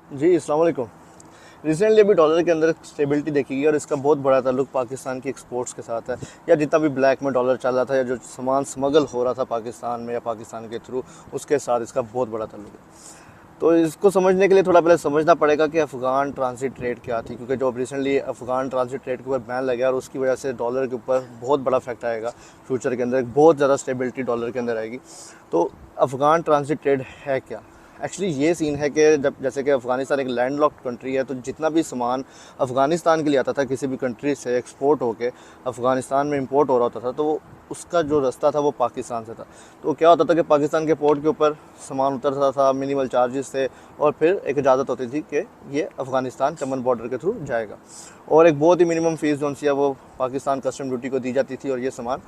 जी, अस्सलाम वालेकुम। रिसेंटली अभी डॉलर के अंदर स्टेबिलिटी देखी गई और इसका बहुत बड़ा ताल्लुक पाकिस्तान की एक्सपोर्ट्स के साथ है। या जितना भी ब्लैक में डॉलर चल रहा था या जो सामान स्मगल हो रहा था पाकिस्तान में या पाकिस्तान के थ्रू, उसके साथ इसका बहुत बड़ा ताल्लुक है। तो इसको समझने के लिए थोड़ा पहले समझना पड़ेगा कि अफ़गान ट्रांजिट ट्रेड क्या थी, क्योंकि जो अब रिसेंटली अफ़गान ट्रांजिट ट्रेड के ऊपर बैन लगा और उसकी वजह से डॉलर के ऊपर बहुत बड़ा इफेक्ट आएगा। फ्यूचर के अंदर बहुत ज़्यादा स्टेबिलिटी डॉलर के अंदर आएगी। तो अफ़गान ट्रांजिट ट्रेड है क्या? एक्चुअली ये सीन है कि जब जैसे कि अफ़गानिस्तान एक लैंडलॉक्ड कंट्री है, तो जितना भी सामान अफ़गानिस्तान के लिए आता था किसी भी कंट्री से एक्सपोर्ट होके अफ़गानिस्तान में इंपोर्ट हो रहा होता था, तो उसका जो रास्ता था वो पाकिस्तान से था। तो क्या होता था कि पाकिस्तान के पोर्ट के ऊपर सामान उतरता था, मिनिमल चार्जेस थे, और फिर एक इजाज़त होती थी कि ये अफ़गानिस्तान चमन बॉर्डर के थ्रू जाएगा, और एक बहुत ही मिनिमम फ़ीस जो है वो पाकिस्तान कस्टम ड्यूटी को दी जाती थी, और ये सामान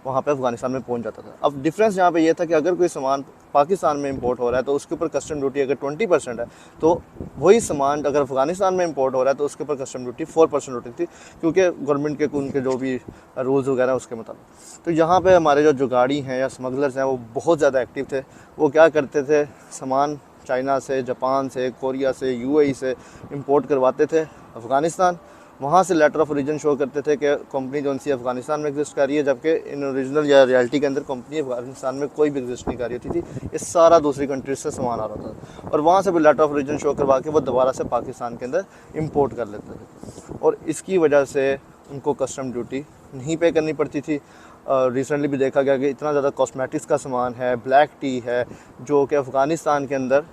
वहाँ पे अफ़गानिस्तान में पहुँच जाता था। अब डिफरेंस यहाँ पे ये था कि अगर कोई सामान पाकिस्तान में इंपोर्ट हो रहा है तो उसके ऊपर कस्टम ड्यूटी अगर 20% है, तो वही सामान अगर अफ़गानिस्तान में इंपोर्ट हो रहा है तो उसके ऊपर कस्टम ड्यूटी 4% होती थी, क्योंकि गवर्नमेंट के उनके जो भी रूल्स वगैरह उसके मुताबिक। तो यहाँ पे हमारे जो जुगाड़ी हैं या स्मगलर्स हैं वो बहुत ज़्यादा एक्टिव थे। वो क्या करते थे, सामान चाइना से, जापान से, कोरिया से, यूएई से इंपोर्ट करवाते थे अफ़गानिस्तान। वहाँ से लेटर ऑफ ओरिजिन शो करते थे कि कंपनी जो सी अफ़गानिस्तान में एग्जिस्ट कर रही है, जबकि इन ओरिजिनल या रियलिटी के अंदर कंपनी अफ़गानिस्तान में कोई भी एग्जिस्ट नहीं कर रही होती थी। ये सारा दूसरी कंट्रीज से सामान आ रहा था, और वहाँ से भी लेटर ऑफ ओरिजिन शो करवा के वो दोबारा से पाकिस्तान के अंदर इंपोर्ट कर लेते थे, और इसकी वजह से उनको कस्टम ड्यूटी नहीं पे करनी पड़ती थी। रिसेंटली भी देखा गया कि इतना ज़्यादा कॉस्मेटिक्स का सामान है, ब्लैक टी है, जो कि अफ़गानिस्तान के अंदर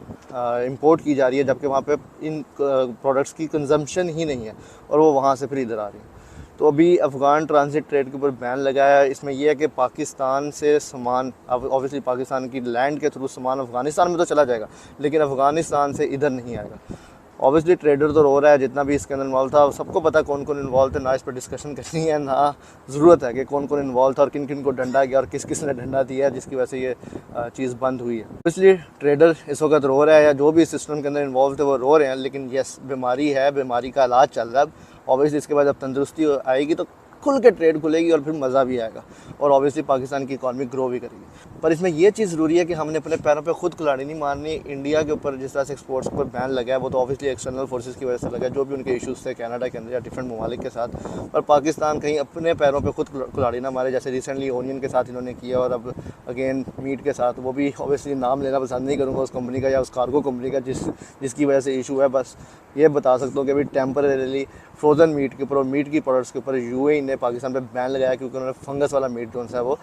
इंपोर्ट की जा रही है, जबकि वहाँ पे इन प्रोडक्ट्स की कंजम्पशन ही नहीं है, और वो वहाँ से फिर इधर आ रही है। तो अभी अफ़गान ट्रांजिट ट्रेड के ऊपर बैन लगाया है। इसमें यह है कि पाकिस्तान से सामान, अब ऑब्वियसली पाकिस्तान की लैंड के थ्रू सामान अफ़गानिस्तान में तो चला जाएगा, लेकिन अफ़गानिस्तान से इधर नहीं आएगा। ऑब्वियसली ट्रेडर तो रो रहा है, जितना भी इसके अंदर इन्वॉल्व था सबको पता कौन कौन इन्वॉल्व थे, ना इस पर डिस्कशन करनी है, ना ज़रूरत है कि कौन कौन इन्वॉल्व था और किन किन को डंडा गया और किस किस ने डंडा दिया है, जिसकी वजह से ये चीज़ बंद हुई है। इसलिए ट्रेडर इस वक्त रो रहा है, या जो भी इस सिस्टम के अंदर इन्वॉल्व थे वो रो रहे हैं। लेकिन यस, बीमारी है, बीमारी का इलाज चल रहा है। ऑब्वियसली इसके बाद जब तंदुरुस्ती आएगी तो खुल के ट्रेड खुलेगी और फिर मज़ा भी आएगा, और ऑब्वियसली पाकिस्तान की इकॉनमी ग्रो भी करेगी। पर इसमें यह चीज़ ज़रूरी है कि हमने अपने पैरों पे खुद कुल्हाड़ी नहीं मारनी। इंडिया के ऊपर जिस तरह से एक्सपोर्ट्स पर बैन लगा है वो तो ऑब्वियसली एक्सटर्नल फोर्सेस की वजह से लगा है, जो भी उनके इशूज़ थे कनाडा के अंदर या डिफरेंट ममालिक के साथ। पर पाकिस्तान कहीं अपने पैरों पर खुद कुल्हाड़ी ना मारे, जैसे रिसेंटली ओनियन के साथ इन्होंने किया, और अब अगेन मीट के साथ। वो भी ऑब्वियसली नाम लेना पसंद नहीं करूँगा उस कंपनी का या उस कार्गो कंपनी का जिसकी वजह से इशू है। बस ये बता सकता हूँ कि अभी टेम्परेली फ्रोज़न मीट के ऊपर और मीट की प्रोडक्ट्स के ऊपर यूएई ने पाकिस्तान पे बैन लगाया, क्योंकि उन्होंने फंगस वाला मीट जो है वो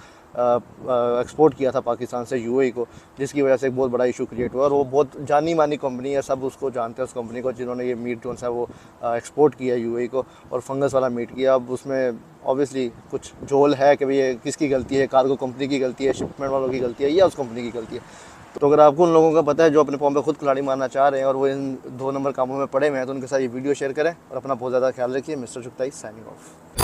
एक्सपोर्ट किया था पाकिस्तान से यूएई को, जिसकी वजह से एक बहुत बड़ा इशू क्रिएट हुआ। और वो बहुत जानी मानी कंपनी है, सब उसको जानते हैं उस कंपनी को, जिन्होंने ये मीट जो है वो एक्सपोर्ट किया यूएई को और फंगस वाला मीट किया। अब उसमें ऑब्वियसली कुछ झोल है कि भाई ये किसकी गलती है, कार्गो कंपनी की गलती है, शिपमेंट वालों की गलती है, या उस कंपनी की गलती है। तो अगर आपको उन लोगों का पता है जो अपने पाँव पे खुद कुल्हाड़ी मारना चाह रहे हैं और वो इन 2 नंबर कामों में पड़े हुए हैं, तो उनके साथ ये वीडियो शेयर करें और अपना बहुत ज़्यादा ख्याल रखिए। Mister Chughtai signing off.